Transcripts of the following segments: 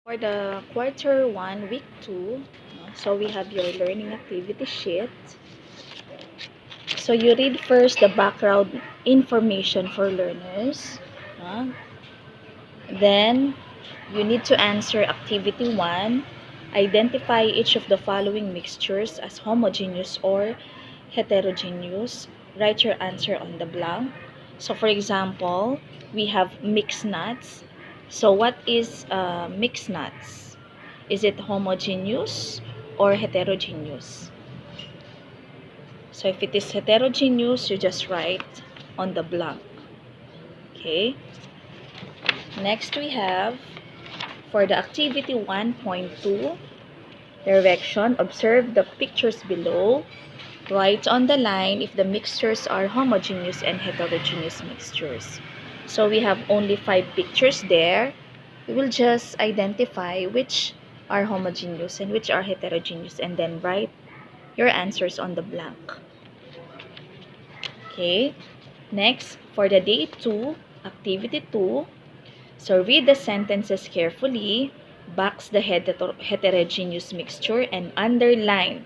For the quarter 1, week 2, so we have your learning activity sheet. So you read first the background information for learners. Then you need to answer activity 1. Identify each of the following mixtures as homogeneous or heterogeneous. Write your answer on the blank. So for example, we have mixed nuts. So what is mixed nuts? Is it homogeneous or heterogeneous? So if it is heterogeneous, you just write on the blank. Okay. Next we have, for the activity 1.2, direction, observe the pictures below. Write on the line if the mixtures are homogeneous and heterogeneous mixtures. So we have only 5 pictures there. We will just identify which are homogeneous and which are heterogeneous, and then write your answers on the blank. Okay. Next, for the day 2, activity 2, so read the sentences carefully, box the heterogeneous mixture, and underline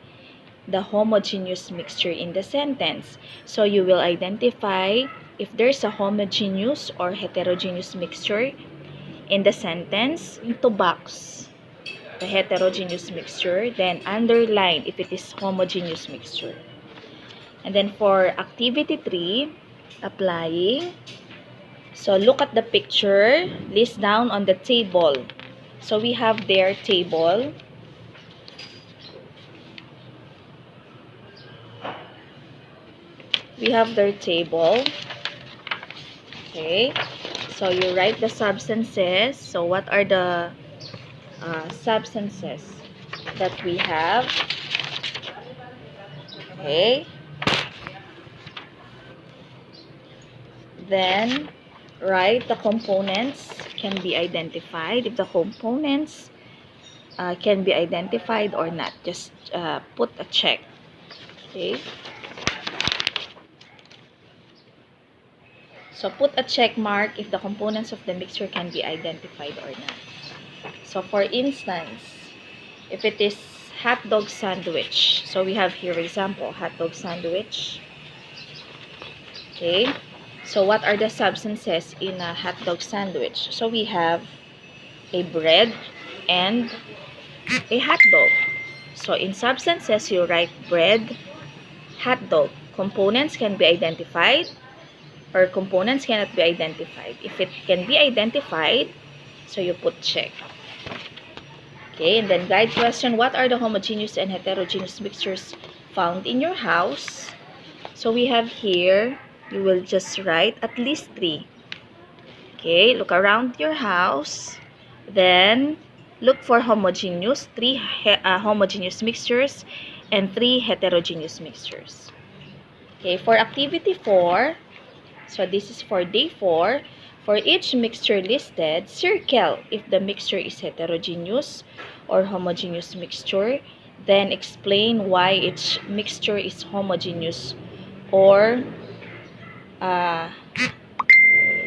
the homogeneous mixture in the sentence. So you will identify if there's a homogeneous or heterogeneous mixture in the sentence. To box the heterogeneous mixture, then underline if it is homogeneous mixture. And then for activity 3, applying. So look at the picture, list down on the table. So we have their table. We have their table. Okay. So you write the substances. So what are the substances that we have? Okay. Then write the components can be identified. If the components can be identified or not, just put a check. Okay. So put a check mark if the components of the mixture can be identified or not. So for instance, if it is hot dog sandwich, so we have here example, hot dog sandwich. Okay. So what are the substances in a hot dog sandwich? So we have a bread and a hot dog. So in substances, you write bread, hot dog. Components can be identified or components cannot be identified. If it can be identified, so you put check. Okay, and then guide question, what are the homogeneous and heterogeneous mixtures found in your house? So we have here, you will just write at least 3. Okay, look around your house. Then look for homogeneous, 3 homogeneous mixtures and 3 heterogeneous mixtures. Okay, for activity 4, so this is for day 4. For each mixture listed, circle if the mixture is heterogeneous or homogeneous mixture. Then explain why each mixture is homogeneous or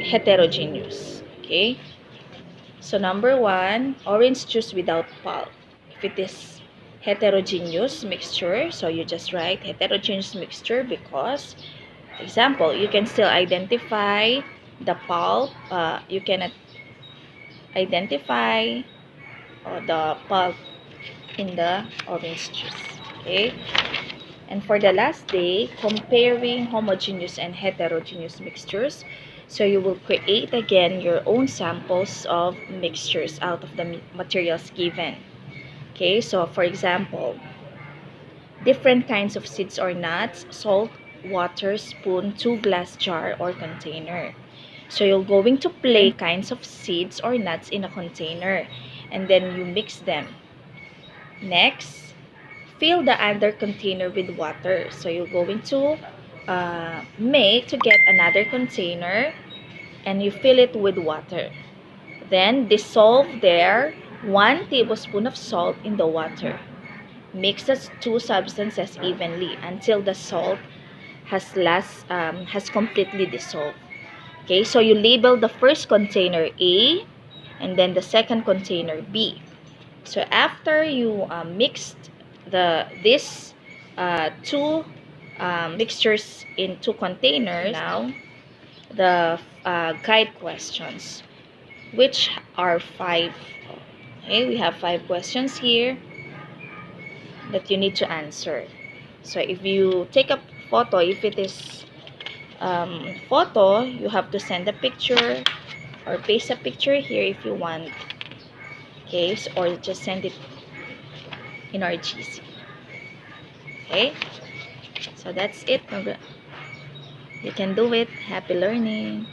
heterogeneous. Okay. So number 1, orange juice without pulp. If it is heterogeneous mixture, so you just write heterogeneous mixture because, example, you can still identify the pulp. You cannot identify the pulp in the orange juice. Okay. And for the last day, comparing homogeneous and heterogeneous mixtures. So you will create again your own samples of mixtures out of the materials given. Okay, so for example, different kinds of seeds or nuts, salt, water, spoon, 2-glass jar or container. So you're going to place kinds of seeds or nuts in a container and then you mix them. Next, fill the other container with water. So you're going to get another container and you fill it with water. Then dissolve there 1 tablespoon of salt in the water. Mix the 2 substances evenly until the salt has completely dissolved. Okay, so you label the first container A, and then the second container B. So after you mixed this two mixtures in two containers, now the guide questions, which are 5. Okay, we have 5 questions here that you need to answer. So if you take a photo, if it is photo, you have to send a picture or paste a picture here if you want. Okay, or just send it in our GC. Okay, so that's it. You can do it. Happy learning.